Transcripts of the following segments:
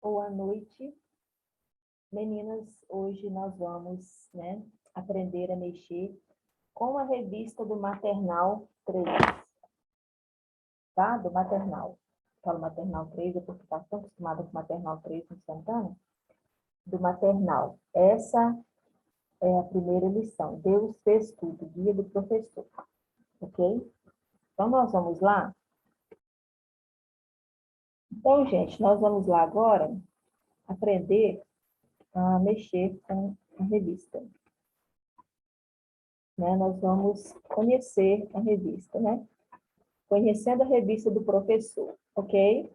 Boa noite, meninas. Hoje nós vamos, aprender a mexer com a revista do Maternal 3, tá? Do Maternal. Falo Maternal 3 é porque está tão acostumada com Maternal 3 no Santana. Do Maternal. Essa é a primeira lição. Deus fez tudo, guia do professor. Ok? Então, nós vamos lá? Então, gente, nós vamos lá agora aprender a mexer com a revista. Nós vamos conhecer a revista, Conhecendo a revista do professor, ok?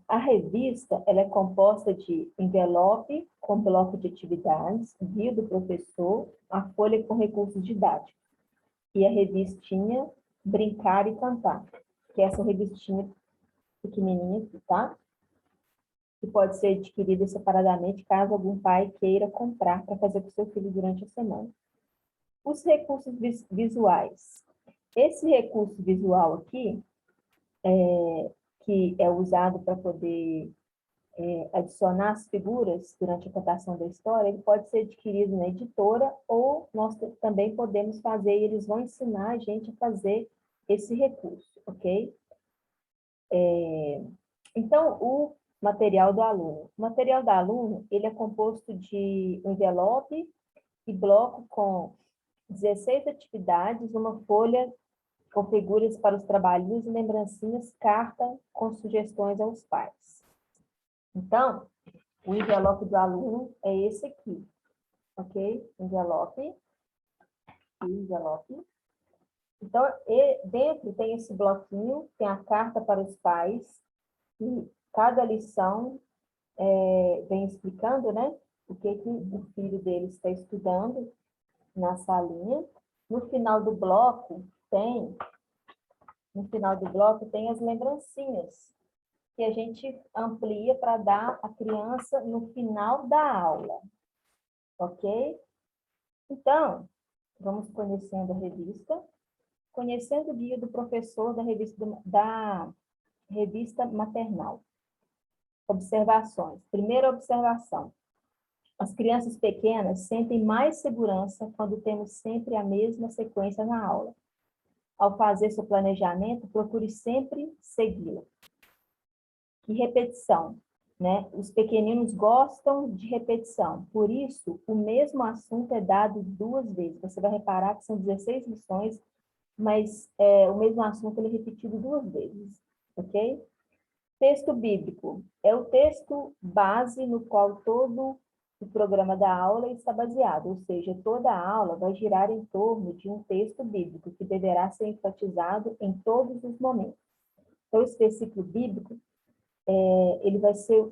A revista, ela é composta de envelope com bloco de atividades, guia do professor, a folha com recursos didáticos e a revistinha Brincar e Cantar, que é essa revistinha pequenininha aqui, tá? Que pode ser adquirida separadamente caso algum pai queira comprar para fazer com seu filho durante a semana. Os recursos visuais. Esse recurso visual aqui, que é usado para poder adicionar as figuras durante a contação da história, ele pode ser adquirido na editora ou nós também podemos fazer, e eles vão ensinar a gente a fazer esse recurso, ok? Então, o material do aluno. O material do aluno, ele é composto de um envelope e bloco com 16 atividades, uma folha com figuras para os trabalhinhos e lembrancinhas, carta com sugestões aos pais. Então, o envelope do aluno é esse aqui, ok? Envelope. Então, dentro tem esse bloquinho, tem a carta para os pais, e cada lição vem explicando, o que o filho dele está estudando na salinha. No final do bloco tem as lembrancinhas, que a gente amplia para dar à criança no final da aula, ok? Então, vamos conhecendo a revista, conhecendo o guia do professor da revista maternal. Observações. Primeira observação. As crianças pequenas sentem mais segurança quando temos sempre a mesma sequência na aula. Ao fazer seu planejamento, procure sempre segui-lo. E repetição, Os pequeninos gostam de repetição, por isso, o mesmo assunto é dado 2 vezes. Você vai reparar que são 16 lições, mas o mesmo assunto ele é repetido 2 vezes, ok? Texto bíblico é o texto base no qual todo o programa da aula está baseado, ou seja, toda a aula vai girar em torno de um texto bíblico que deverá ser enfatizado em todos os momentos. Então, esse versículo bíblico, ele vai ser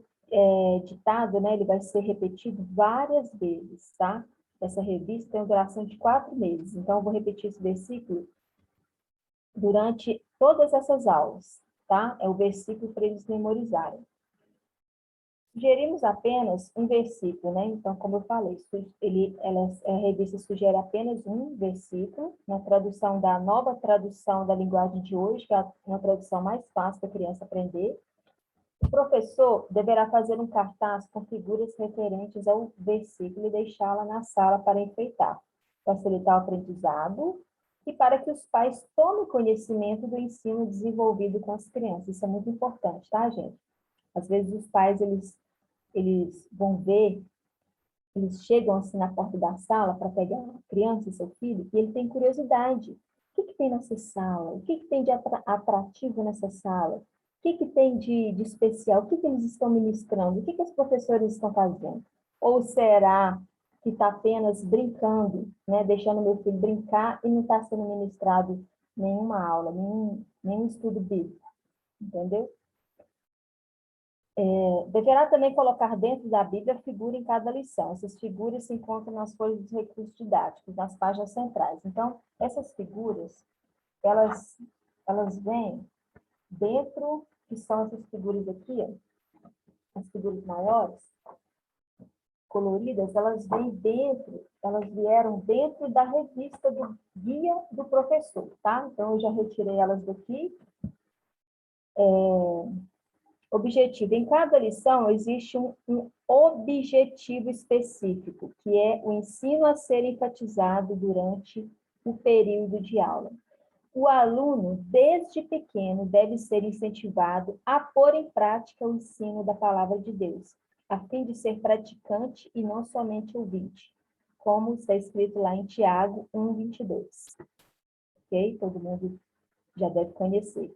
ditado, ele vai ser repetido várias vezes, tá? Essa revista tem uma duração de 4 meses, então eu vou repetir esse versículo durante todas essas aulas, tá? É o versículo para eles memorizarem. Sugerimos apenas um versículo, Então, como eu falei, a revista sugere apenas um versículo, na tradução da nova tradução da linguagem de hoje, que é uma tradução mais fácil da criança aprender. O professor deverá fazer um cartaz com figuras referentes ao versículo e deixá-la na sala para enfeitar, facilitar o aprendizado e para que os pais tomem conhecimento do ensino desenvolvido com as crianças. Isso é muito importante, tá, gente? Às vezes os pais, eles vão ver, eles chegam assim na porta da sala para pegar a criança, seu filho, e ele tem curiosidade. O que tem nessa sala? O que tem de atrativo nessa sala? O que tem de especial? O que eles estão ministrando? O que os professores estão fazendo? Ou será que está apenas brincando, deixando meu filho brincar e não está sendo ministrado nenhuma aula, nenhum estudo bíblico, entendeu? Deverá também colocar dentro da Bíblia a figura em cada lição. Essas figuras se encontram nas folhas dos recursos didáticos, nas páginas centrais. Então, essas figuras, elas vêm dentro, que são essas figuras aqui, as figuras maiores, coloridas, elas vieram dentro da revista do guia do professor, tá? Então, eu já retirei elas daqui. Objetivo. Em cada lição existe um objetivo específico, que é o ensino a ser enfatizado durante o período de aula. O aluno, desde pequeno, deve ser incentivado a pôr em prática o ensino da palavra de Deus, a fim de ser praticante e não somente ouvinte, como está escrito lá em Tiago 1:22. Ok? Todo mundo já deve conhecer.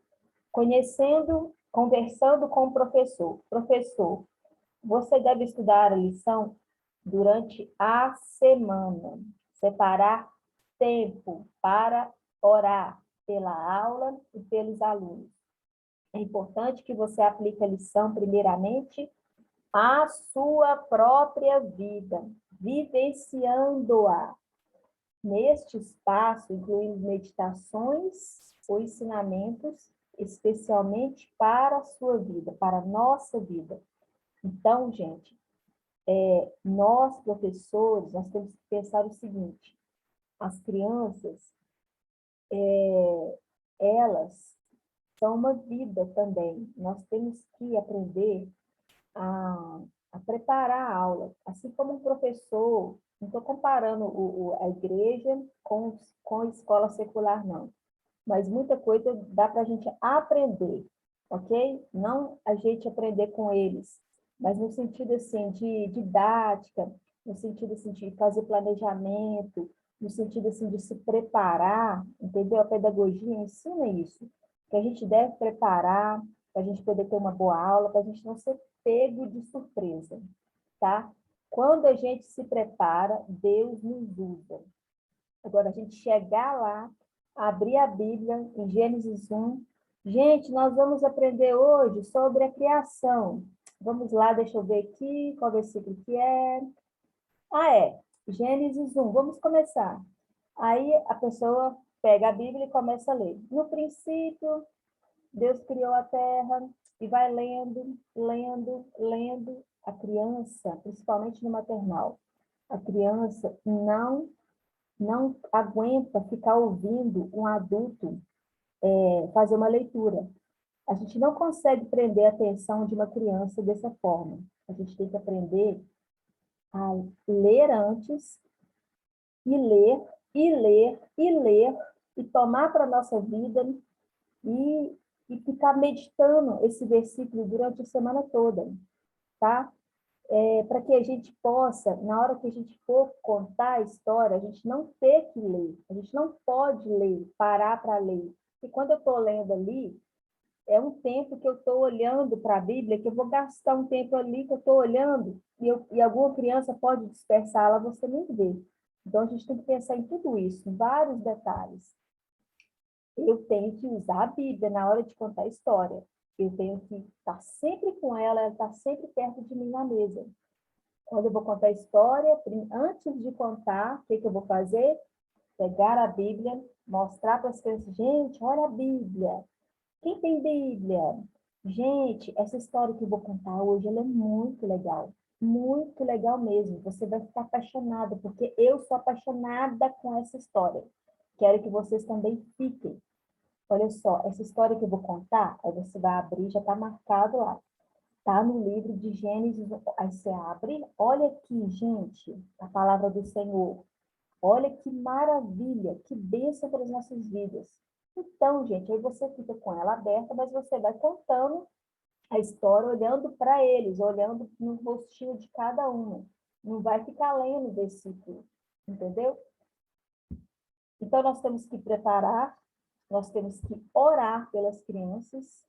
Conversando com o professor. Professor, você deve estudar a lição durante a semana. Separar tempo para orar pela aula e pelos alunos. É importante que você aplique a lição, primeiramente, à sua própria vida, vivenciando-a. Neste espaço, incluindo meditações ou ensinamentos, especialmente para a sua vida, para a nossa vida. Então, gente, nós, professores, nós temos que pensar o seguinte: as crianças, elas são uma vida também. Nós temos que aprender a preparar a aula. Assim como um professor, não estou comparando a igreja com a escola secular, não. Mas muita coisa dá para a gente aprender, ok? Não a gente aprender com eles, mas no sentido, assim, de didática, no sentido, assim, de fazer planejamento, no sentido, assim, de se preparar, entendeu? A pedagogia ensina isso, que a gente deve preparar para a gente poder ter uma boa aula, para a gente não ser pego de surpresa, tá? Quando a gente se prepara, Deus nos usa. Agora, a gente chegar lá, abrir a Bíblia em Gênesis 1. Gente, nós vamos aprender hoje sobre a criação. Vamos lá, deixa eu ver aqui qual versículo que é. Gênesis 1. Vamos começar. Aí a pessoa pega a Bíblia e começa a ler. No princípio, Deus criou a terra e vai lendo, lendo, lendo. A criança, principalmente no maternal, a criança não aguenta ficar ouvindo um adulto fazer uma leitura. A gente não consegue prender a atenção de uma criança dessa forma. A gente tem que aprender a ler antes, e ler, e ler, e ler, e tomar para a nossa vida e ficar meditando esse versículo durante a semana toda, tá? Para que a gente possa, na hora que a gente for contar a história, a gente não ter que ler, a gente não pode ler, parar para ler. E quando eu estou lendo ali, é um tempo que eu estou olhando para a Bíblia, que eu vou gastar um tempo ali que eu estou olhando, e alguma criança pode dispersá-la, você nem vê. Então, a gente tem que pensar em tudo isso, em vários detalhes. Eu tenho que usar a Bíblia na hora de contar a história. Eu tenho que estar sempre com ela está sempre perto de mim na mesa. Quando eu vou contar a história, antes de contar, o que eu vou fazer? Pegar a Bíblia, mostrar para as crianças, gente, olha a Bíblia. Quem tem Bíblia? Gente, essa história que eu vou contar hoje, ela é muito legal mesmo. Você vai ficar apaixonada, porque eu sou apaixonada com essa história. Quero que vocês também fiquem. Olha só, essa história que eu vou contar, aí você vai abrir, já está marcado lá. Está no livro de Gênesis, aí você abre, olha aqui, gente, a palavra do Senhor. Olha que maravilha, que bênção para as nossas vidas. Então, gente, aí você fica com ela aberta, mas você vai contando a história, olhando para eles, olhando no rostinho de cada uma. Não vai ficar lendo o versículo, entendeu? Então, nós temos que preparar, nós temos que orar pelas crianças,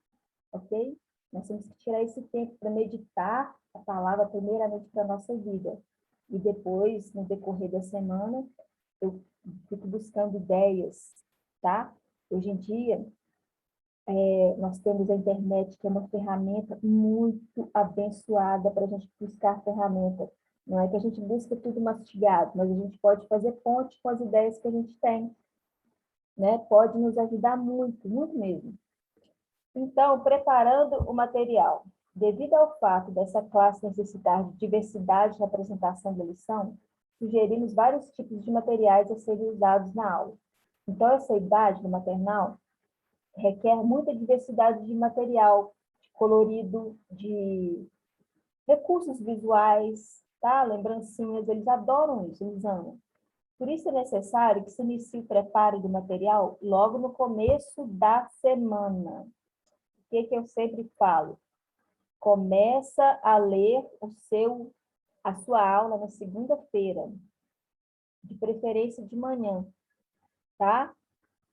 ok? Nós temos que tirar esse tempo para meditar a palavra primeiramente para a nossa vida. E depois, no decorrer da semana, eu fico buscando ideias, tá? Hoje em dia, nós temos a internet, que é uma ferramenta muito abençoada para a gente buscar ferramenta. Não é que a gente busca tudo mastigado, mas a gente pode fazer ponte com as ideias que a gente tem, né? Pode nos ajudar muito, muito mesmo. Então, preparando o material. Devido ao fato dessa classe necessitar de diversidade na apresentação da lição, sugerimos vários tipos de materiais a serem usados na aula. Então, essa idade do maternal requer muita diversidade de material, de colorido, de recursos visuais, tá? Lembrancinhas, eles adoram isso, eles amam. Por isso é necessário que se inicie o preparo do material logo no começo da semana. O que eu sempre falo? Começa a ler a sua aula na segunda-feira, de preferência de manhã, tá?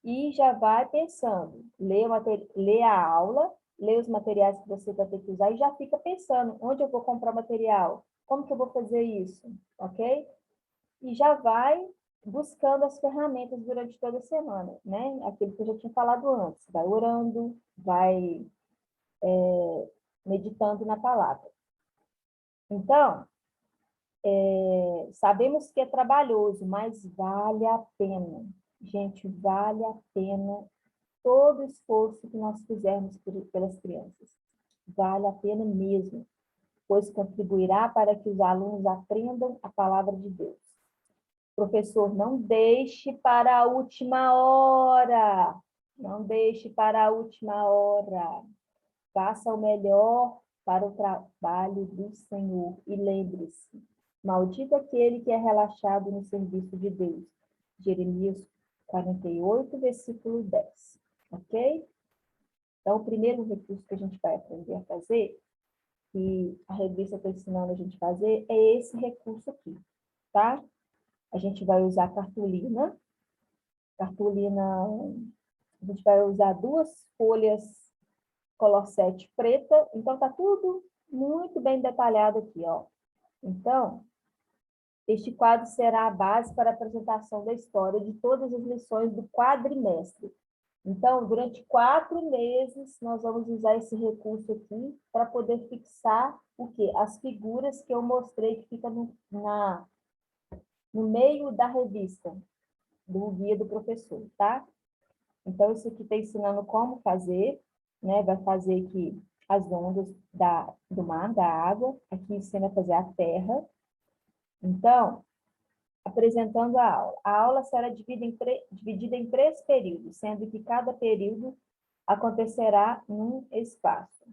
E já vai pensando, lê a aula, lê os materiais que você vai ter que usar e já fica pensando, onde eu vou comprar material? Como que eu vou fazer isso? Ok? E já vai buscando as ferramentas durante toda a semana, né? Aquilo que eu já tinha falado antes. Vai orando, vai meditando na palavra. Então, sabemos que é trabalhoso, mas vale a pena. Gente, vale a pena todo o esforço que nós fizermos pelas crianças. Vale a pena mesmo, pois contribuirá para que os alunos aprendam a palavra de Deus. Professor, não deixe para a última hora. Não deixe para a última hora. Faça o melhor para o trabalho do Senhor. E lembre-se, maldito aquele que é relaxado no serviço de Deus. Jeremias 48, versículo 10. Ok? Então, o primeiro recurso que a gente vai aprender a fazer, que a revista está ensinando a gente a fazer, é esse recurso aqui, tá? A gente vai usar cartolina. Cartolina, a gente vai usar 2 folhas color 7 preta. Então, tá tudo muito bem detalhado aqui, ó. Então, este quadro será a base para a apresentação da história de todas as lições do quadrimestre. Então, durante 4 meses, nós vamos usar esse recurso aqui para poder fixar o quê? As figuras que eu mostrei que fica no meio da revista, do guia do professor, tá? Então, isso aqui está ensinando como fazer, né? Vai fazer aqui as ondas do mar, da água. Aqui ensina a fazer a terra. Então, apresentando a aula. A aula será dividida em 3 períodos, sendo que cada período acontecerá num espaço.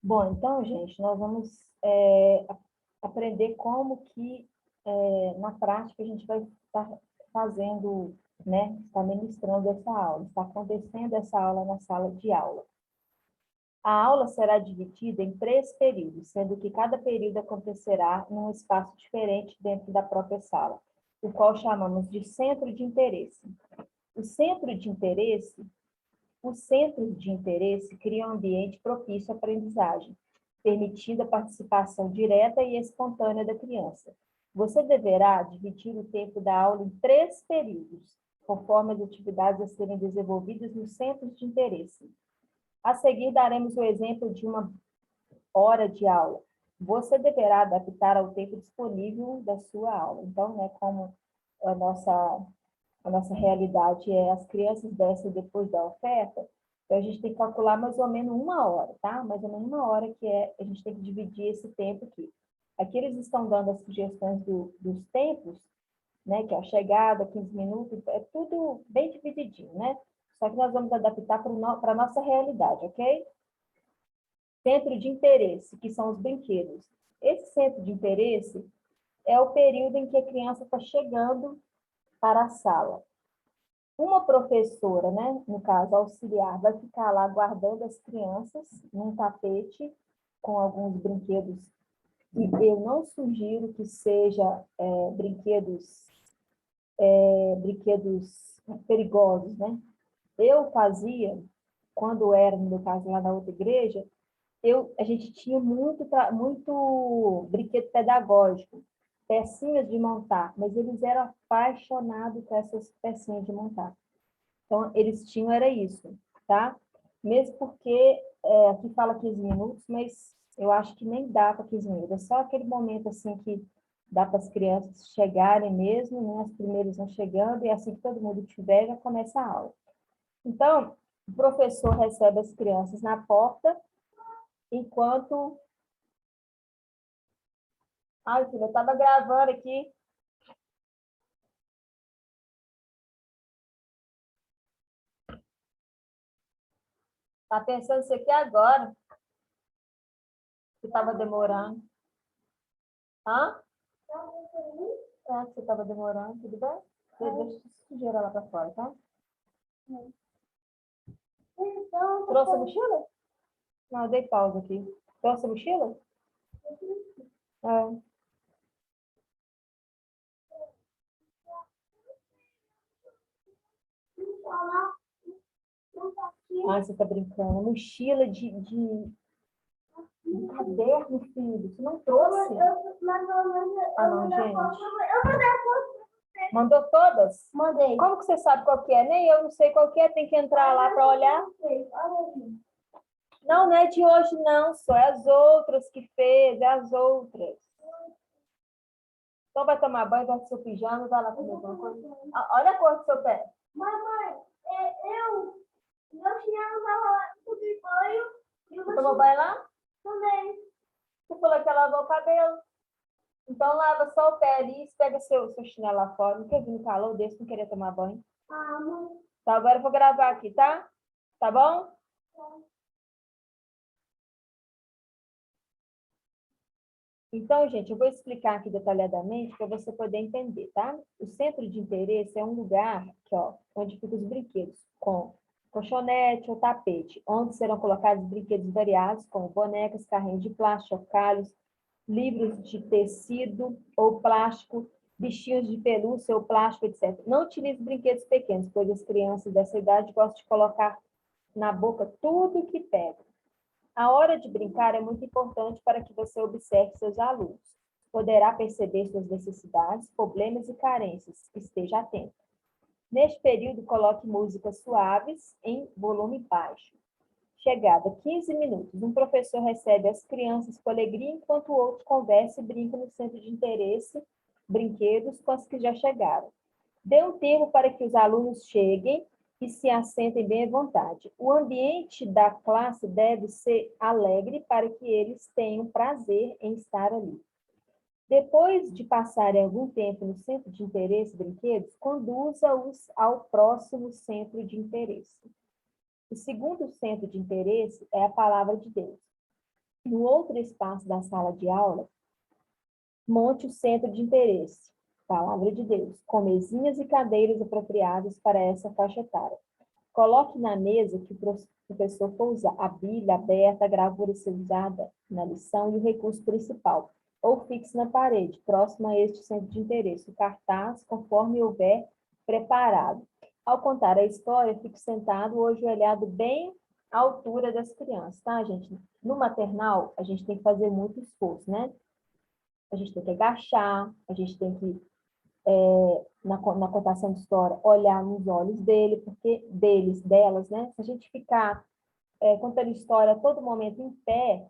Bom, então, gente, nós vamos aprender como que, na prática, a gente vai estar fazendo, né, está ministrando essa aula, está acontecendo essa aula na sala de aula. A aula será dividida em 3 períodos, sendo que cada período acontecerá num espaço diferente dentro da própria sala, o qual chamamos de centro de interesse. O centro de interesse cria um ambiente propício à aprendizagem, permitindo a participação direta e espontânea da criança. Você deverá dividir o tempo da aula em 3 períodos, conforme as atividades a serem desenvolvidas nos centros de interesse. A seguir, daremos o exemplo de uma hora de aula. Você deverá adaptar ao tempo disponível da sua aula. Então, né, como a nossa realidade é as crianças descem depois da oferta, então a gente tem que calcular mais ou menos 1 hora, tá? Mais ou menos 1 hora que a gente tem que dividir esse tempo aqui. Aqui eles estão dando as sugestões dos tempos, né? Que é a chegada, 15 minutos, é tudo bem divididinho, né? Só que nós vamos adaptar para a nossa realidade, ok? Centro de interesse, que são os brinquedos. Esse centro de interesse é o período em que a criança está chegando para a sala. Uma professora, né, no caso auxiliar, vai ficar lá guardando as crianças num tapete com alguns brinquedos. E eu não sugiro que seja brinquedos perigosos, né? Eu fazia, quando era, no meu caso, lá na outra igreja, a gente tinha muito brinquedo pedagógico, pecinhas de montar, mas eles eram apaixonados com essas pecinhas de montar. Então, eles tinham, era isso, tá? Mesmo porque, aqui fala 15 minutos, mas eu acho que nem dá para 15 minutos. É só aquele momento, assim, que dá para as crianças chegarem mesmo, né? As primeiras vão chegando, e assim que todo mundo tiver, já começa a aula. Então, o professor recebe as crianças na porta, enquanto... Ai, filha, eu estava gravando aqui. Tá pensando isso aqui agora, que estava demorando. Hã? É, que você estava demorando, tudo bem? Deixa eu sujeirar lá para fora, tá? Trouxe a mochila? Não, eu dei pausa aqui. Trouxe a mochila? É. Ah, você tá brincando. Mochila de caderno, filho. Você não trouxe? Ah, não, gente. Mandou todas? Mandei. Como que você sabe qual que é? Nem eu não sei qual que é. Tem que entrar lá para olhar. Não, não é de hoje, não. Só é as outras que fez. É as outras. Então vai tomar banho, vai pro seu pijama e vai lá comer alguma coisa. Olha a cor do seu pé. Mamãe, meu chinelo estava lá, tomei banho. Você tomou banho lá? Também. Você falou que lavou o cabelo. Então lava só o pé ali e pega seu chinelo lá fora. Não quer vir no calor desse, não querer tomar banho. Ah, mãe. Tá, agora eu vou gravar aqui, tá? Tá bom? Então, gente, eu vou explicar aqui detalhadamente para você poder entender, tá? O centro de interesse é um lugar aqui, ó, onde ficam os brinquedos, com colchonete ou tapete, onde serão colocados brinquedos variados, como bonecas, carrinhos de plástico, chocalhos, livros de tecido ou plástico, bichinhos de pelúcia ou plástico, etc. Não utilize brinquedos pequenos, pois as crianças dessa idade gostam de colocar na boca tudo que pegam. A hora de brincar é muito importante para que você observe seus alunos. Poderá perceber suas necessidades, problemas e carências. Esteja atento. Neste período, coloque músicas suaves em volume baixo. Chegada, 15 minutos. Um professor recebe as crianças com alegria, enquanto o outro conversa e brinca no centro de interesse, brinquedos com as que já chegaram. Dê um tempo para que os alunos cheguem e se assentem bem à vontade. O ambiente da classe deve ser alegre para que eles tenham prazer em estar ali. Depois de passarem algum tempo no centro de interesse brinquedos, conduza-os ao próximo centro de interesse. O segundo centro de interesse é a palavra de Deus. No outro espaço da sala de aula, monte o centro de interesse, palavra de Deus, com mesinhas e cadeiras apropriadas para essa faixa etária. Coloque na mesa que o professor for usar a Bíblia aberta, a gravura a ser usada na lição e o recurso principal, ou fixe na parede, próximo a este centro de interesse, o cartaz, conforme houver preparado. Ao contar a história, fique sentado ou ajoelhado bem à altura das crianças, tá, gente? No maternal, a gente tem que fazer muito esforço, né? A gente tem que agachar, a gente tem que, na contação de história, olhar nos olhos delas, né? Se a gente ficar contando história a todo momento em pé,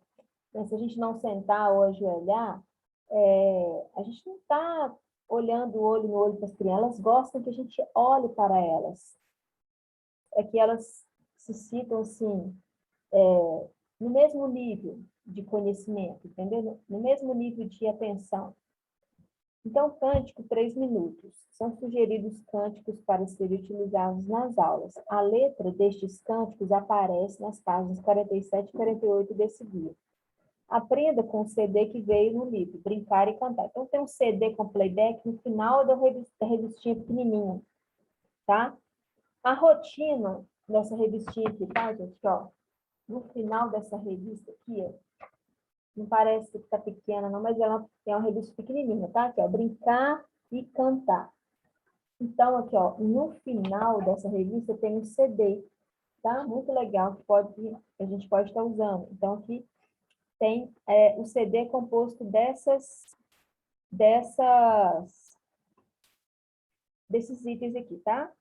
né? Se a gente não sentar ou ajoelhar, a gente não está olhando olho no olho para as crianças, elas gostam que a gente olhe para elas. É que elas se sintam, assim, no mesmo nível de conhecimento, entendeu? No mesmo nível de atenção. Então, cântico, 3 minutos. São sugeridos cânticos para serem utilizados nas aulas. A letra destes cânticos aparece nas páginas 47 e 48 desse guia. Aprenda com o CD que veio no livro, Brincar e Cantar. Então, tem um CD com playback no final da revistinha pequenininha, tá? A rotina dessa revistinha aqui, tá, gente? Ó, no final dessa revista aqui, ó, não parece que tá pequena, não, mas ela é uma revista pequenininha, tá? Aqui, ó, Brincar e Cantar. Então, aqui, ó, no final dessa revista tem um CD, tá? Muito legal, que a gente pode estar usando. Então, aqui tem o CD composto desses itens aqui, tá?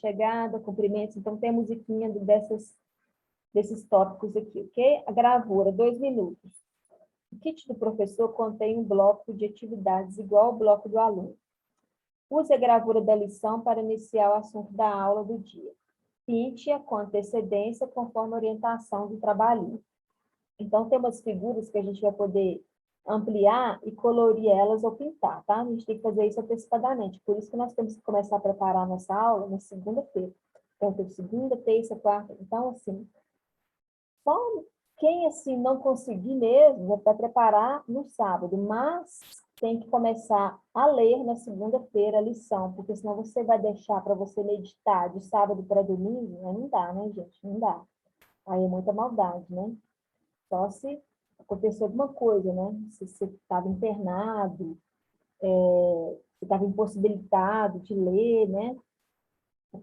Chegada, cumprimentos, então tem a musiquinha desses tópicos aqui, ok? A gravura, 2 minutos. O kit do professor contém um bloco de atividades igual ao bloco do aluno. Use a gravura da lição para iniciar o assunto da aula do dia. Pinte-a com antecedência conforme a orientação do trabalhinho. Então, tem umas figuras que a gente vai poder ampliar e colorir elas ou pintar, tá? A gente tem que fazer isso antecipadamente. Por isso que nós temos que começar a preparar nossa aula na segunda-feira. Então, tem segunda, terça, quarta. Então, assim, só quem, assim, não conseguir mesmo, vai preparar no sábado, mas tem que começar a ler na segunda-feira a lição, porque senão você vai deixar para você meditar de sábado para domingo, aí não dá, né, gente? Não dá. Aí é muita maldade, né? Só se acontecer alguma coisa, né? Se você estava internado, você estava impossibilitado de ler, né? Ou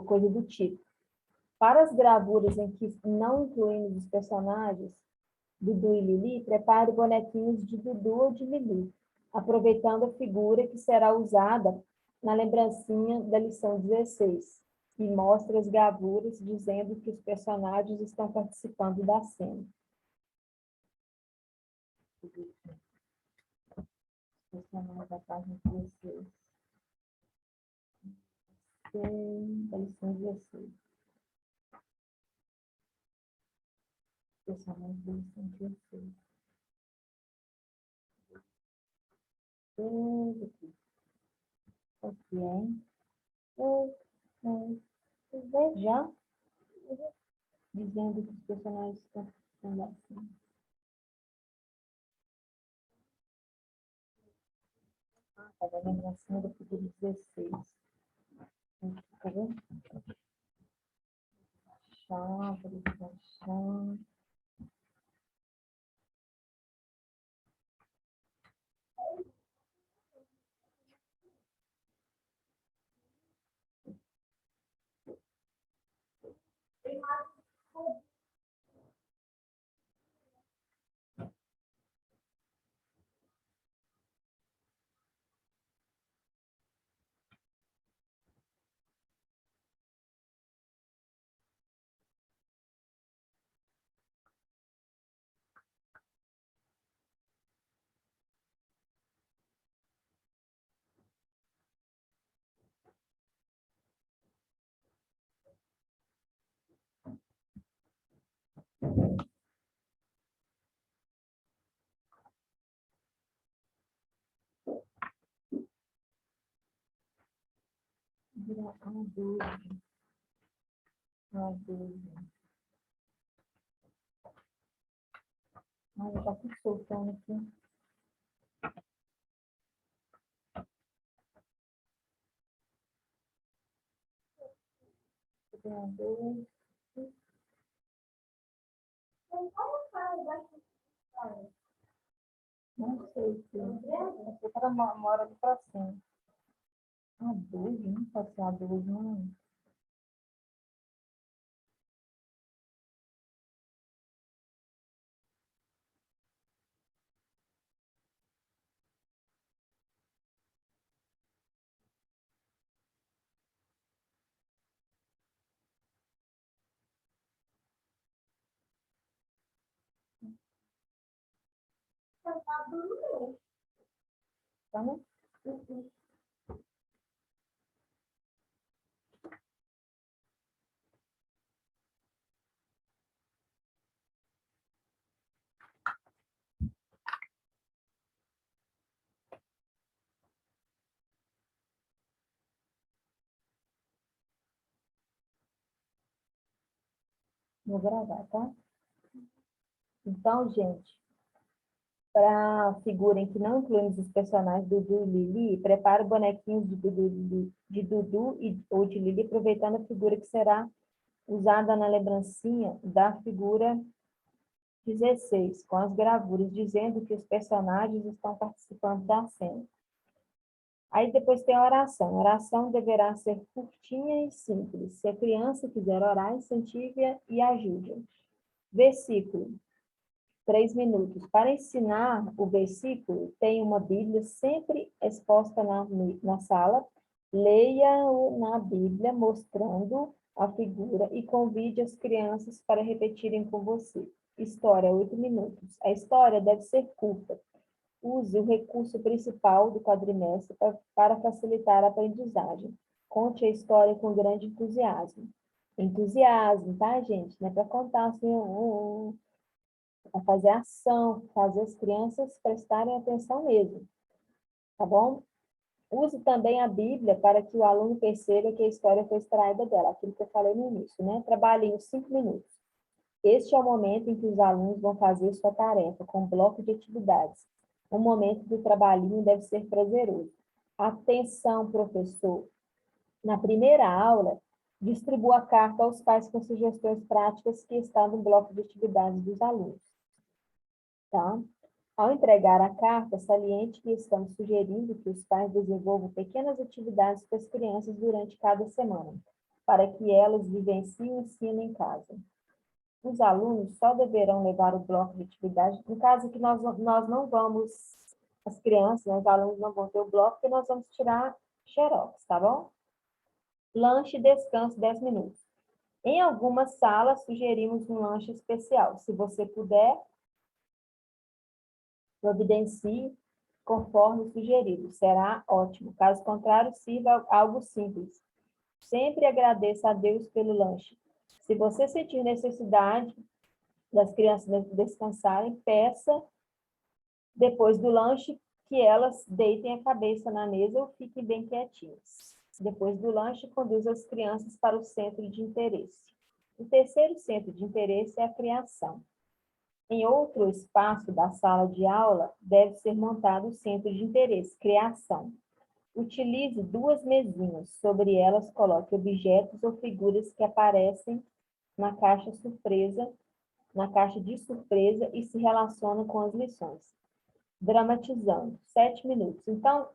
coisa do tipo. Para as gravuras em que não incluímos os personagens Dudu e Lili, prepare bonequinhos de Dudu ou de Lili, aproveitando a figura que será usada na lembrancinha da lição 16, e mostre as gravuras dizendo que os personagens estão participando da cena. Personagens da página 16. Da lição 16. Personagens da lição 16. Aqui. Aqui, hein? Já dizendo que os personagens estão participando da cena. Estava lembrancinha da figura 16. Tá vendo? Chão, chão. Virar uma dúvida. Uma dúvida. Ai, eu tô soltando aqui. Governador. Não sei se. Eu sei que ela mora ali pra cima. A 12, não pode ser a 12, não. Tá, né? Vou gravar, tá? Então, gente, para a figura em que não incluímos os personagens Dudu e Lili, prepare bonequinhos de Dudu ou de Lili, aproveitando a figura que será usada na lembrancinha da figura 16, com as gravuras, dizendo que os personagens estão participando da cena. Aí depois tem a oração. A oração deverá ser curtinha e simples. Se a criança quiser orar, incentive-a e ajude-a. Versículo. 3 minutos. Para ensinar o versículo, tem uma Bíblia sempre exposta na sala. Leia-o na Bíblia, mostrando a figura e convide as crianças para repetirem com você. História, 8 minutos. A história deve ser curta. Use o recurso principal do quadrimestre para facilitar a aprendizagem. Conte a história com grande entusiasmo. Entusiasmo, tá, gente? Não é para contar assim, para fazer ação, fazer as crianças prestarem atenção mesmo, tá bom? Use também a Bíblia para que o aluno perceba que a história foi extraída dela, aquilo que eu falei no início, né? Trabalhinho 5 minutos. Este é o momento em que os alunos vão fazer sua tarefa, com um bloco de atividades. O momento do trabalhinho deve ser prazeroso. Atenção, professor! Na primeira aula, distribua a carta aos pais com sugestões práticas que estão no bloco de atividades dos alunos. Tá? Ao entregar a carta, saliente que estamos sugerindo que os pais desenvolvam pequenas atividades com as crianças durante cada semana, para que elas vivenciem o ensino em casa. Os alunos só deverão levar o bloco de atividade, no caso que nós não vamos, as crianças, né, os alunos não vão ter o bloco, porque nós vamos tirar xerox, tá bom? Lanche e descanso 10 minutos. Em algumas salas, sugerimos um lanche especial. Se você puder, providencie conforme sugerido. Será ótimo. Caso contrário, sirva algo simples. Sempre agradeça a Deus pelo lanche. Se você sentir necessidade das crianças descansarem, peça, depois do lanche, que elas deitem a cabeça na mesa ou fiquem bem quietinhas. Depois do lanche, conduza as crianças para o centro de interesse. O terceiro centro de interesse é a criação. Em outro espaço da sala de aula, deve ser montado o centro de interesse, criação. Utilize 2 mesinhas. Sobre elas, coloque objetos ou figuras que aparecem na caixa de surpresa e se relacionam com as lições. Dramatizando, 7 minutos. Então,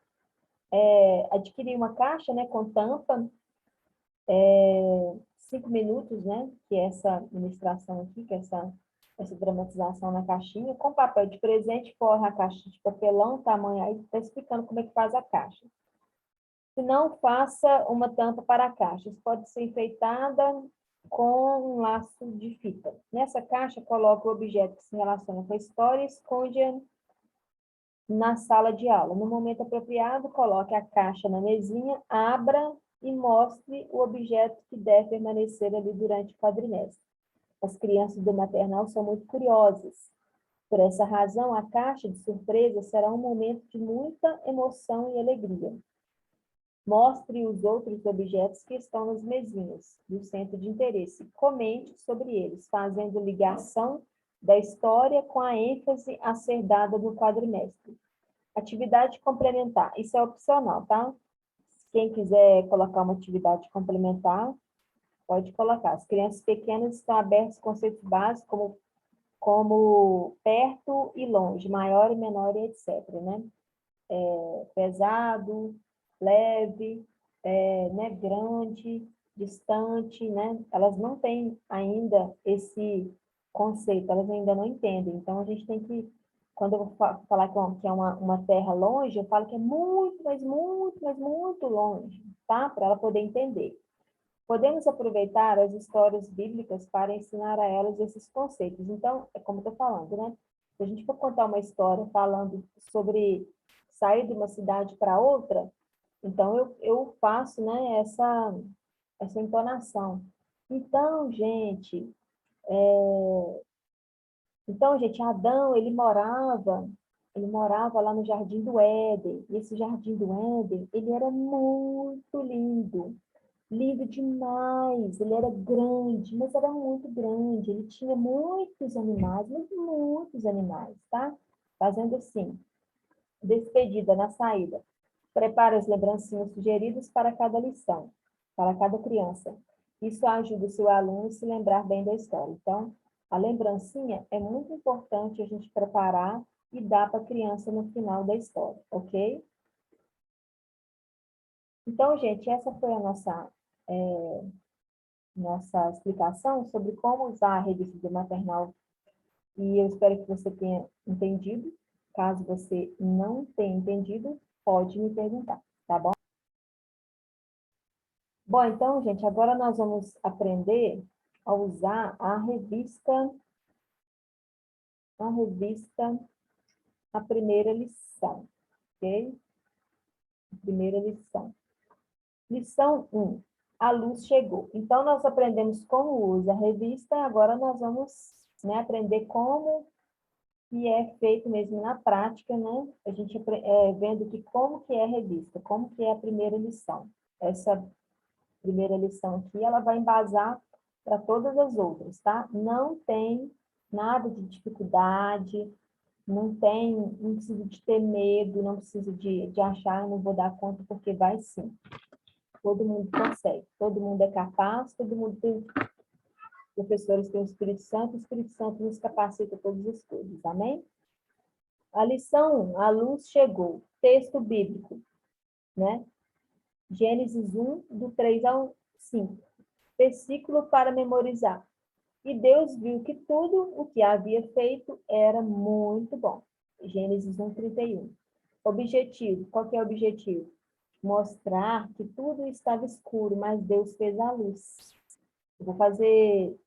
adquirir uma caixa, né, com tampa, 5 minutos, né, que é essa ministração aqui, que é essa dramatização na caixinha, com papel de presente, forra a caixa de papelão, tamanho aí, está explicando como é que faz a caixa. Se não, faça uma tampa para a caixa. Isso pode ser enfeitada com um laço de fita. Nessa caixa, coloque o objeto que se relaciona com a história e esconde-a na sala de aula. No momento apropriado, coloque a caixa na mesinha, abra e mostre o objeto que deve permanecer ali durante o quadrimestre. As crianças do maternal são muito curiosas. Por essa razão, a caixa de surpresa será um momento de muita emoção e alegria. Mostre os outros objetos que estão nas mesinhas do centro de interesse. Comente sobre eles, fazendo ligação da história com a ênfase a ser dada no quadrimestre. Atividade complementar. Isso é opcional, tá? Quem quiser colocar uma atividade complementar, pode colocar. As crianças pequenas estão abertas a conceitos básicos como perto e longe, maior e menor, e etc. Né? Pesado, leve, né, grande, distante, né? Elas não têm ainda esse conceito, elas ainda não entendem. Então, a gente tem que, quando eu vou falar que é uma terra longe, eu falo que é muito, mas muito, mas muito longe, tá? Para ela poder entender. Podemos aproveitar as histórias bíblicas para ensinar a elas esses conceitos. Então, é como eu estou falando, né? Se a gente for contar uma história falando sobre sair de uma cidade para outra, então eu faço, né, essa entonação. Então, gente, Adão, ele morava lá no Jardim do Éden. E esse Jardim do Éden, ele era muito lindo. lindo demais, ele era grande, mas era muito grande, ele tinha muitos animais, mas muitos animais, tá? Fazendo assim, despedida na saída. Prepare as lembrancinhas sugeridas para cada lição, para cada criança. Isso ajuda o seu aluno a se lembrar bem da história. Então, a lembrancinha é muito importante a gente preparar e dar para a criança no final da história, ok? Então, gente, essa foi a nossa explicação sobre como usar a revista do maternal. E eu espero que você tenha entendido. Caso você não tenha entendido, pode me perguntar, tá bom? Bom, então, gente, agora nós vamos aprender a usar a primeira lição, ok? A primeira lição. Lição 1. A luz chegou. Então, nós aprendemos como usa a revista, agora nós vamos, né, aprender como que é feito mesmo na prática, né? A gente vendo que como que é a revista, como que é a primeira lição. Essa primeira lição aqui, ela vai embasar para todas as outras, tá? Não tem nada de dificuldade, não precisa de ter medo, não precisa de achar, eu não vou dar conta, porque vai sim. Todo mundo consegue, todo mundo é capaz, todo mundo tem, professores têm o Espírito Santo nos capacita todas as coisas, amém? A lição 1, a luz chegou, texto bíblico, né? Gênesis 1, do 3 ao 5. Versículo para memorizar. E Deus viu que tudo o que havia feito era muito bom. Gênesis 1, 31. Objetivo. Qual que é o objetivo? Mostrar que tudo estava escuro, mas Deus fez a luz. Eu vou fazer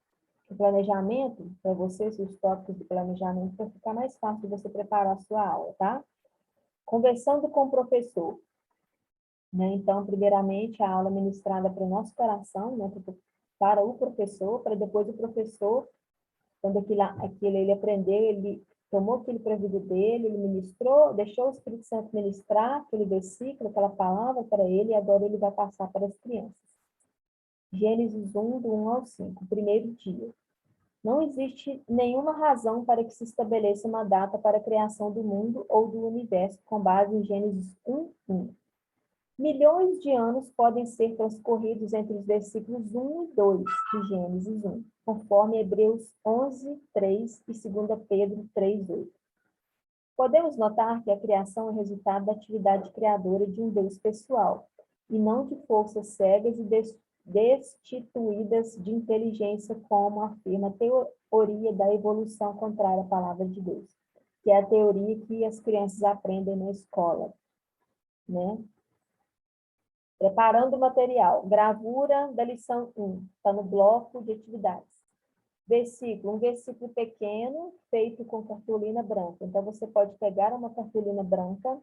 o planejamento para vocês, os tópicos do planejamento, para ficar mais fácil você preparar a sua aula, tá? Conversando com o professor. Né? Então, primeiramente, a aula ministrada para o nosso coração, né? Para o professor, para depois o professor, quando aquilo ele aprendeu, ele tomou aquilo para a vida dele, ele ministrou, deixou o Espírito Santo ministrar aquele versículo, aquela palavra para ele, e agora ele vai passar para as crianças. Gênesis 1, do 1 ao 5, primeiro dia. Não existe nenhuma razão para que se estabeleça uma data para a criação do mundo ou do universo com base em Gênesis 1, 1. Milhões de anos podem ser transcorridos entre os versículos 1 e 2 de Gênesis 1, conforme Hebreus 11, 3 e 2 Pedro 3, 8. Podemos notar que a criação é resultado da atividade criadora de um Deus pessoal, e não de forças cegas e destituídas de inteligência, como afirma a teoria da evolução contrária à palavra de Deus, que é a teoria que as crianças aprendem na escola, né? Preparando o material. Gravura da lição 1. Está no bloco de atividades. Versículo. Um versículo pequeno, feito com cartolina branca. Então, você pode pegar uma cartolina branca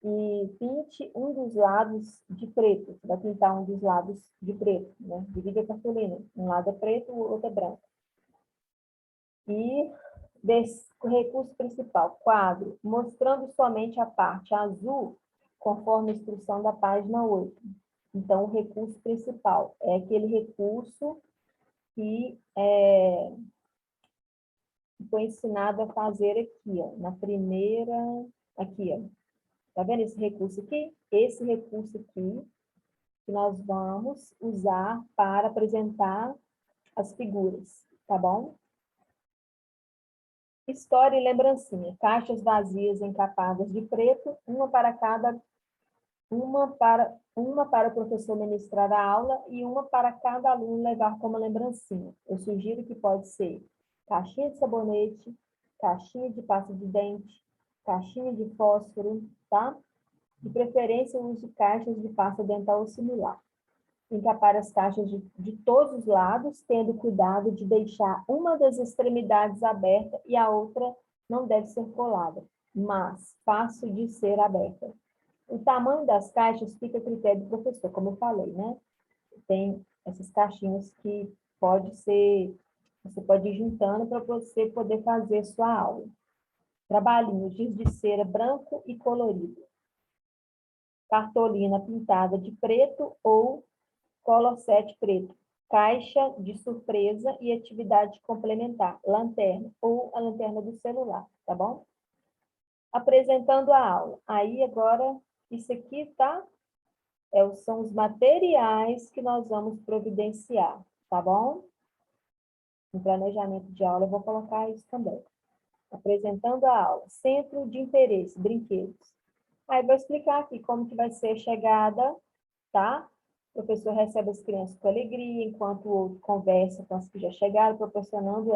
e pinte um dos lados de preto. Você vai pintar um dos lados de preto, né? Divide a cartolina. Um lado é preto, o outro é branco. E recurso principal, quadro, mostrando somente a parte azul, conforme a instrução da página 8. Então, o recurso principal é aquele recurso que foi ensinado a fazer aqui, ó, na primeira, aqui, ó. Tá vendo esse recurso aqui? Esse recurso aqui que nós vamos usar para apresentar as figuras, tá bom? História e lembrancinha. Caixas vazias encapadas de preto, uma para o professor ministrar a aula e uma para cada aluno levar como lembrancinha. Eu sugiro que pode ser caixinha de sabonete, caixinha de pasta de dente, caixinha de fósforo, tá? De preferência, use caixas de pasta dental ou similar. Encapar as caixas de todos os lados, tendo cuidado de deixar uma das extremidades aberta e a outra não deve ser colada, mas fácil de ser aberta. O tamanho das caixas fica a critério do professor, como eu falei, né? Tem essas caixinhas que você pode ir juntando para você poder fazer sua aula. Trabalhinho, giz de cera branco e colorido. Cartolina pintada de preto ou colossete preto, caixa de surpresa e atividade complementar, lanterna ou a lanterna do celular, tá bom? Apresentando a aula. Aí agora, isso aqui, tá? São os materiais que nós vamos providenciar, tá bom? No planejamento de aula eu vou colocar isso também. Apresentando a aula. Centro de interesse, brinquedos. Aí vou explicar aqui como que vai ser a chegada, tá? O professor recebe as crianças com alegria, enquanto o outro conversa com as que já chegaram, proporcionando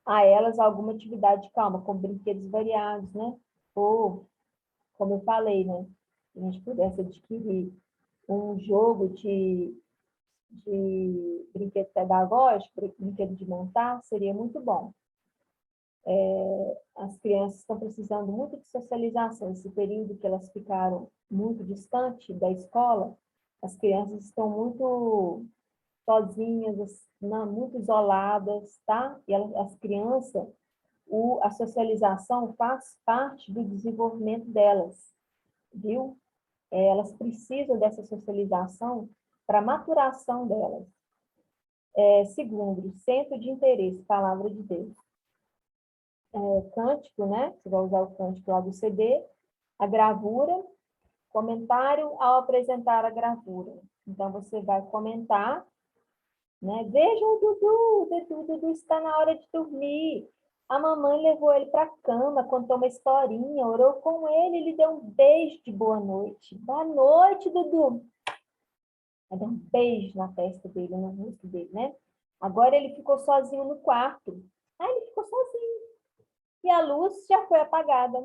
a elas alguma atividade de calma, como brinquedos variados, né? Ou, como eu falei, né? Se a gente pudesse adquirir um jogo de brinquedo pedagógico, brinquedo de montar, seria muito bom. As crianças estão precisando muito de socialização. Esse período que elas ficaram muito distante da escola, as crianças estão muito sozinhas, muito isoladas, tá? E as crianças, a socialização faz parte do desenvolvimento delas, viu? Elas precisam dessa socialização para a maturação delas. Segundo, centro de interesse, palavra de Deus. Cântico, né? Você vai usar o cântico lá do CD. A gravura, comentário ao apresentar a gravura. Então, você vai comentar, né? Veja o Dudu está na hora de dormir. A mamãe levou ele para a cama, contou uma historinha, orou com ele, ele deu um beijo de boa noite. Boa noite, Dudu. Vai dar um beijo na testa dele, no rosto dele, né? Agora ele ficou sozinho no quarto. Ele ficou sozinho. E a luz já foi apagada.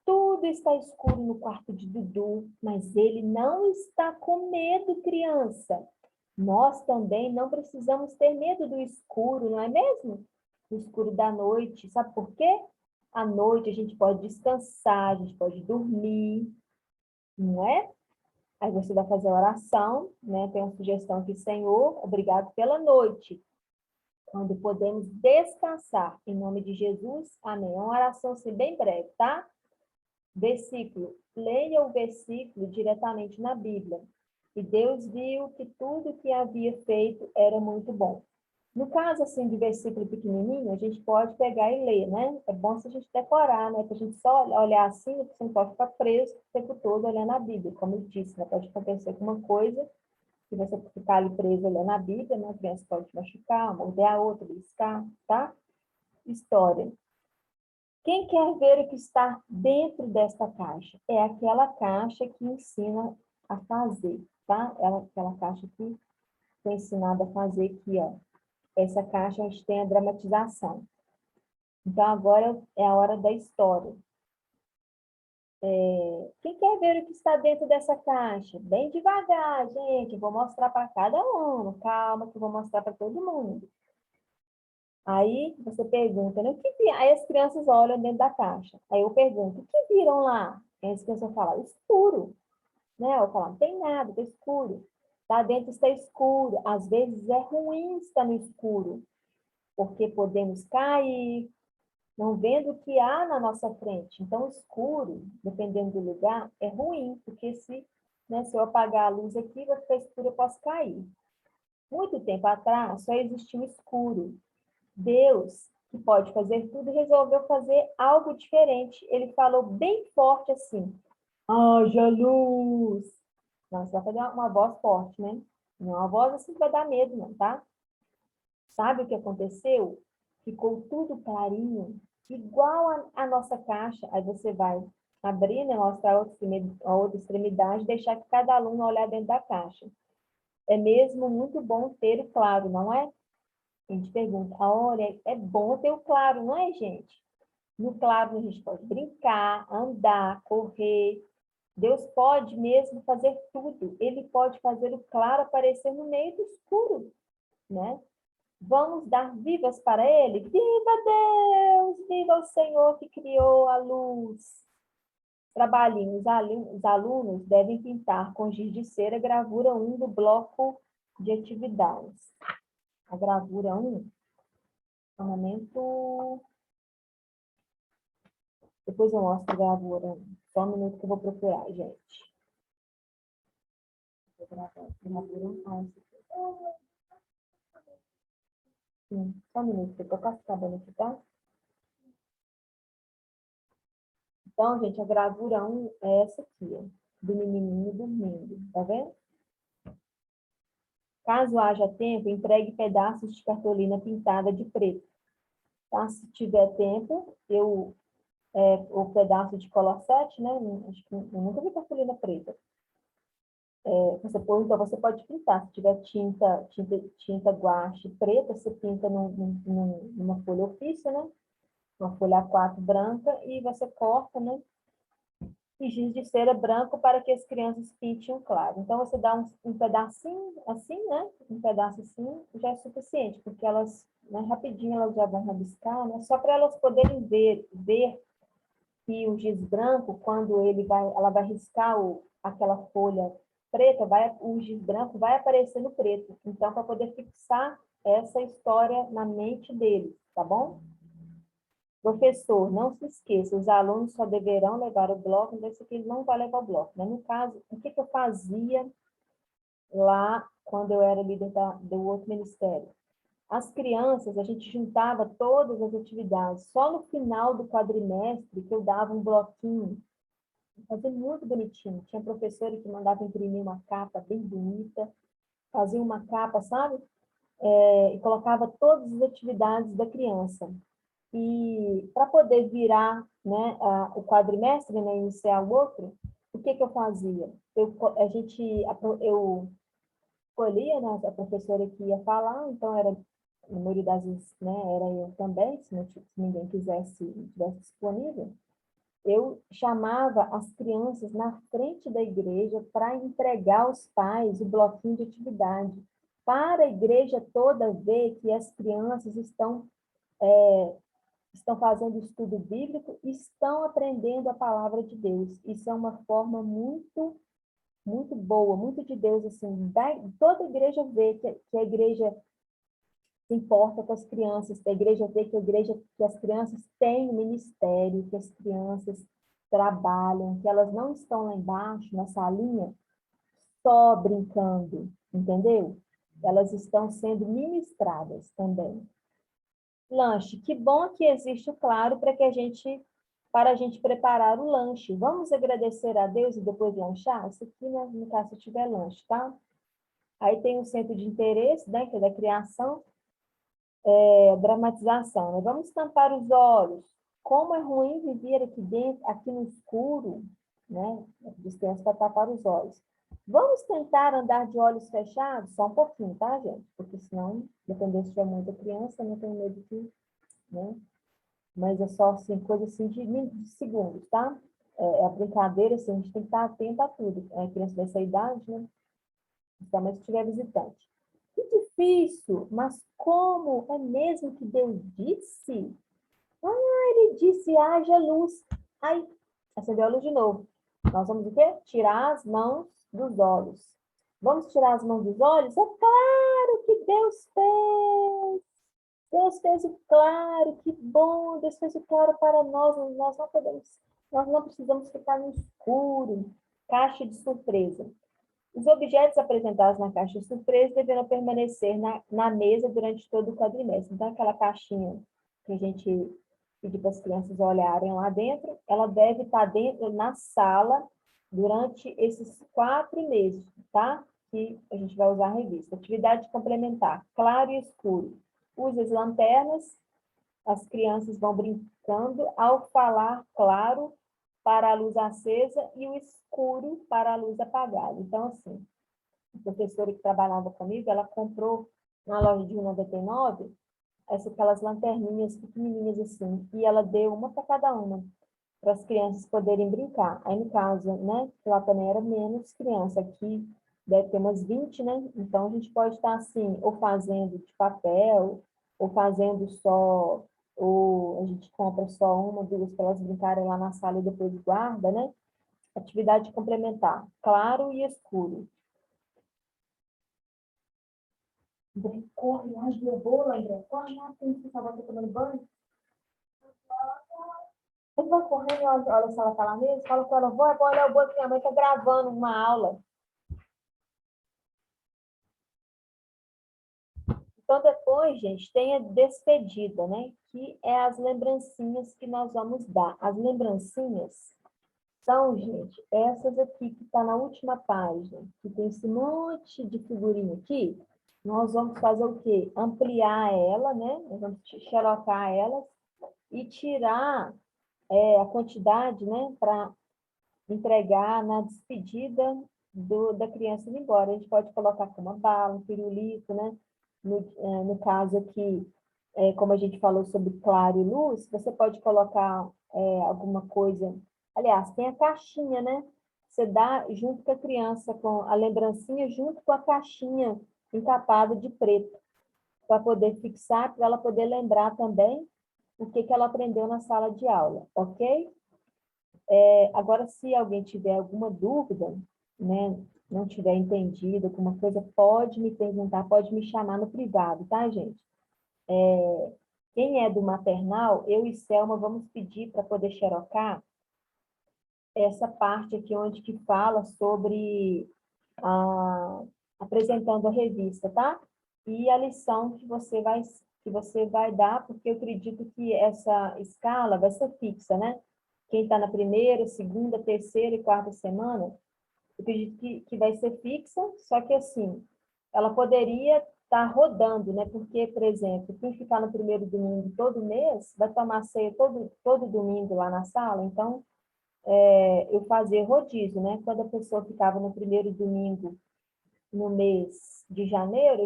Tudo está escuro no quarto de Dudu, mas ele não está com medo, criança. Nós também não precisamos ter medo do escuro, não é mesmo? Do escuro da noite. Sabe por quê? À noite a gente pode descansar, a gente pode dormir, não é? Aí você vai fazer a oração, né? Tem uma sugestão aqui, Senhor, obrigado pela noite, quando podemos descansar. Em nome de Jesus, amém. É uma oração assim, bem breve, tá? Versículo. Leia o versículo diretamente na Bíblia. E Deus viu que tudo que havia feito era muito bom. No caso, assim, de versículo pequenininho, a gente pode pegar e ler, né? É bom se a gente decorar, né? Para a gente só olhar assim, você não pode ficar preso o tempo todo olhando a Bíblia, como eu disse, né? Pode acontecer alguma coisa, se você ficar ali preso olhando a Bíblia, né? A criança pode machucar, morder a outra, beliscar, tá? História. Quem quer ver o que está dentro desta caixa? É aquela caixa que ensina a fazer, tá? Aquela caixa que foi ensinada a fazer aqui, ó. Essa caixa a gente tem a dramatização. Então, agora é a hora da história. Quem quer ver o que está dentro dessa caixa? Bem devagar, gente. Eu vou mostrar para cada um. Calma, que eu vou mostrar para todo mundo. Aí você pergunta, né? Aí as crianças olham dentro da caixa. Aí eu pergunto, o que viram lá? Aí as crianças falam, escuro. Né? Eu falo, não tem nada, está escuro. Lá dentro está escuro. Às vezes é ruim estar no escuro, porque podemos cair, não vendo o que há na nossa frente. Então, escuro, dependendo do lugar, é ruim, porque se eu apagar a luz aqui, vai ficar escuro, eu posso cair. Muito tempo atrás, só existia o escuro. Deus, que pode fazer tudo, resolveu fazer algo diferente. Ele falou bem forte assim, haja luz. Não, você vai fazer uma voz forte, né? Não é uma voz assim que vai dar medo, não, tá? Sabe o que aconteceu? Ficou tudo clarinho, igual a nossa caixa. Aí você vai abrir, né, mostrar a outra extremidade, deixar que cada aluno olhar dentro da caixa. É mesmo muito bom ter o claro, não é? A gente pergunta, olha, é bom ter o claro, não é, gente? No claro a gente pode brincar, andar, correr. Deus pode mesmo fazer tudo. Ele pode fazer o claro aparecer no meio do escuro, né? Vamos dar vivas para ele? Viva Deus! Viva o Senhor que criou a luz! Trabalhinho. Os alunos devem pintar com giz de cera a gravura 1 do bloco de atividades. A gravura 1, no momento... Depois eu mostro a gravura 1. Só um minuto que eu vou procurar, gente. Vou gravar, gravura 1. Sim, só um minuto, que eu tô quase acabando aqui, tá? Então, gente, a gravura 1 é essa aqui, ó, do menininho dormindo, tá vendo? Caso haja tempo, empregue pedaços de cartolina pintada de preto, tá? Se tiver tempo, o pedaço de cola 7, né? Acho que eu nunca vi cartolina preta. Então você pode pintar. Se tiver tinta guache preta, você pinta numa folha ofício, né? Uma folha A4 branca e você corta, né? E giz de cera branco para que as crianças pintem um claro. Então você dá um pedacinho assim, né? Um pedaço assim já é suficiente, porque elas, né, rapidinho elas já vão rabiscar, né? Só para elas poderem ver que o giz branco, quando ela vai riscar aquela folha preta, o giz branco vai aparecer no preto. Então, para poder fixar essa história na mente deles, tá bom? Professor, não se esqueça, os alunos só deverão levar o bloco, então esse aqui não vai levar o bloco. Né? No caso, o que eu fazia lá quando eu era líder do outro ministério? As crianças, a gente juntava todas as atividades. Só no final do quadrimestre que eu dava um bloquinho. Fazia muito bonitinho. Tinha professora que mandava imprimir uma capa bem bonita, fazia uma capa, sabe? E colocava todas as atividades da criança. E para poder virar, né, o quadrimestre, né, iniciar o outro, o que eu fazia? Eu escolhia, né, a professora que ia falar, então era, na maioria das vezes, né, era eu também, se ninguém tivesse disponível. Eu chamava as crianças na frente da igreja para entregar aos pais o bloquinho de atividade, para a igreja toda ver que as crianças estão fazendo estudo bíblico e estão aprendendo a palavra de Deus. Isso é uma forma muito, muito boa, muito de Deus, assim, toda a igreja vê que a igreja se importa com as crianças, que a igreja vê que as crianças têm ministério, que as crianças trabalham, que elas não estão lá embaixo, na salinha, só brincando, entendeu? Elas estão sendo ministradas também. Lanche, que bom que existe o Claro para a gente preparar o lanche. Vamos agradecer a Deus e depois lanchar? Isso aqui, né, no caso, se tiver lanche, tá? Aí tem o centro de interesse, né, que é da criação, dramatização, né? Vamos tampar os olhos. Como é ruim viver aqui dentro, aqui no escuro, né? Descanso para tapar os olhos. Vamos tentar andar de olhos fechados? Só um pouquinho, tá, gente? Porque senão, dependendo se tiver muita criança, não tenho medo de, né? Mas é só, assim, coisa assim de segundos, tá? A brincadeira, assim, a gente tem que estar atento a tudo. A criança dessa idade, né? Principalmente se tiver visitante. Que difícil, mas como é mesmo que Deus disse? Ele disse, haja luz. Aí, acendeu a luz de novo. Nós vamos o quê? Tirar as mãos dos olhos. Vamos tirar as mãos dos olhos? É claro que Deus fez. Deus fez o claro, que bom. Deus fez o claro para nós. Nós não precisamos ficar no escuro. Caixa de surpresa. Os objetos apresentados na caixa de surpresa deverão permanecer na mesa durante todo o quadrimestre. Então, aquela caixinha que a gente pediu para as crianças olharem lá dentro, ela deve estar dentro, na sala, durante esses 4 meses, tá? Que a gente vai usar a revista. Atividade complementar, claro e escuro. Use as lanternas, as crianças vão brincando ao falar claro para a luz acesa e o escuro para a luz apagada. Então, assim, a professora que trabalhava comigo, ela comprou na loja de 1,99 aquelas lanterninhas pequenininhas assim, e ela deu uma para cada uma, para as crianças poderem brincar. Aí, no caso, né, que lá também era menos criança, aqui deve ter umas 20, né? Então, a gente pode estar assim, ou fazendo de papel, ou fazendo só, ou a gente compra só uma, duas, para elas brincarem lá na sala e depois guarda, né? Atividade complementar, claro e escuro. Corre, ai, boa, André. Corre lá, tem que ficar tomando banho. Ele vai correndo, olha se ela tá lá mesmo, fala com ela, vou olhar o boi que minha mãe tá gravando uma aula. Então, depois, gente, tem a despedida, né? Que é as lembrancinhas que nós vamos dar. As lembrancinhas são, gente, essas aqui que está na última página, que tem esse monte de figurinha aqui. Nós vamos fazer o quê? Ampliar ela, né? Nós vamos xerocar elas e tirar a quantidade, né? Para entregar na despedida da criança ir embora. A gente pode colocar como uma bala, um pirulito, né? No caso aqui, como a gente falou sobre claro e luz, você pode colocar alguma coisa. Aliás, tem a caixinha, né? Você dá junto com a criança, com a lembrancinha, junto com a caixinha encapada de preto, para poder fixar, para ela poder lembrar também o que ela aprendeu na sala de aula, ok? Agora, se alguém tiver alguma dúvida, né, não tiver entendido alguma coisa, pode me perguntar, pode me chamar no privado, tá, gente? Quem é do maternal, eu e Selma vamos pedir para poder xerocar essa parte aqui onde que fala sobre apresentando a revista, tá? E a lição que você vai dar, porque eu acredito que essa escala vai ser fixa, né? Quem está na primeira, segunda, terceira e quarta semana, eu acredito que vai ser fixa, só que assim, ela poderia estar rodando, né? Porque, por exemplo, quem ficar no primeiro domingo todo mês, vai tomar ceia todo domingo lá na sala, então eu fazia rodízio, né? Quando a pessoa ficava no primeiro domingo no mês de janeiro,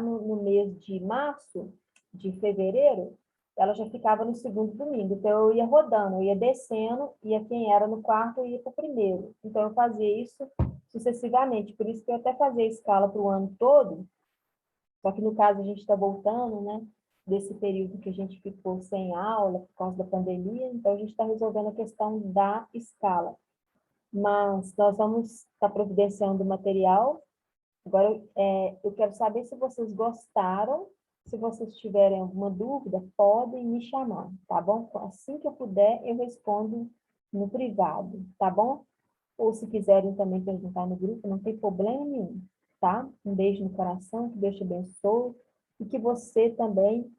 no mês de março, de fevereiro, ela já ficava no segundo domingo. Então, eu ia rodando, eu ia descendo, ia quem era no quarto, eu ia para o primeiro. Então, eu fazia isso sucessivamente. Por isso que eu até fazia escala para o ano todo, só que no caso a gente está voltando, né? Desse período que a gente ficou sem aula por causa da pandemia, então a gente está resolvendo a questão da escala. Mas nós vamos estar providenciando material. Agora, eu quero saber se vocês gostaram. Se vocês tiverem alguma dúvida, podem me chamar, tá bom? Assim que eu puder, eu respondo no privado, tá bom? Ou se quiserem também perguntar no grupo, não tem problema nenhum, tá? Um beijo no coração, que Deus te abençoe e que você também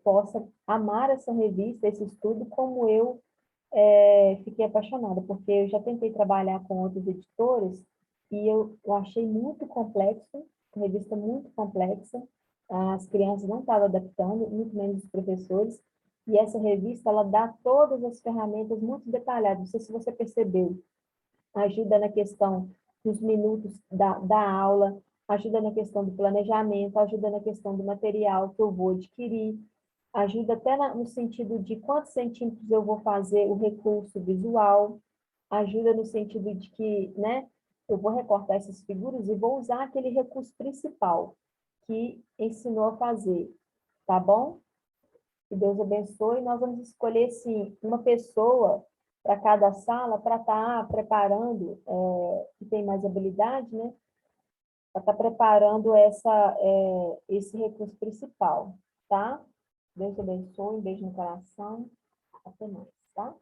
possa amar essa revista, esse estudo, como eu fiquei apaixonada, porque eu já tentei trabalhar com outros editores e eu achei muito complexo, a revista muito complexa, as crianças não estavam adaptando, muito menos os professores, e essa revista, ela dá todas as ferramentas muito detalhadas, não sei se você percebeu, ajuda na questão dos minutos da aula, ajuda na questão do planejamento, ajuda na questão do material que eu vou adquirir, ajuda até no sentido de quantos centímetros eu vou fazer o recurso visual, ajuda no sentido de que, né, eu vou recortar essas figuras e vou usar aquele recurso principal que ensinou a fazer, tá bom? Que Deus abençoe. Nós vamos escolher, sim, uma pessoa para cada sala para estar preparando, que tem mais habilidade, né? Para estar preparando esse recurso principal, tá? Deus abençoe, um beijo no coração. Até mais, tá?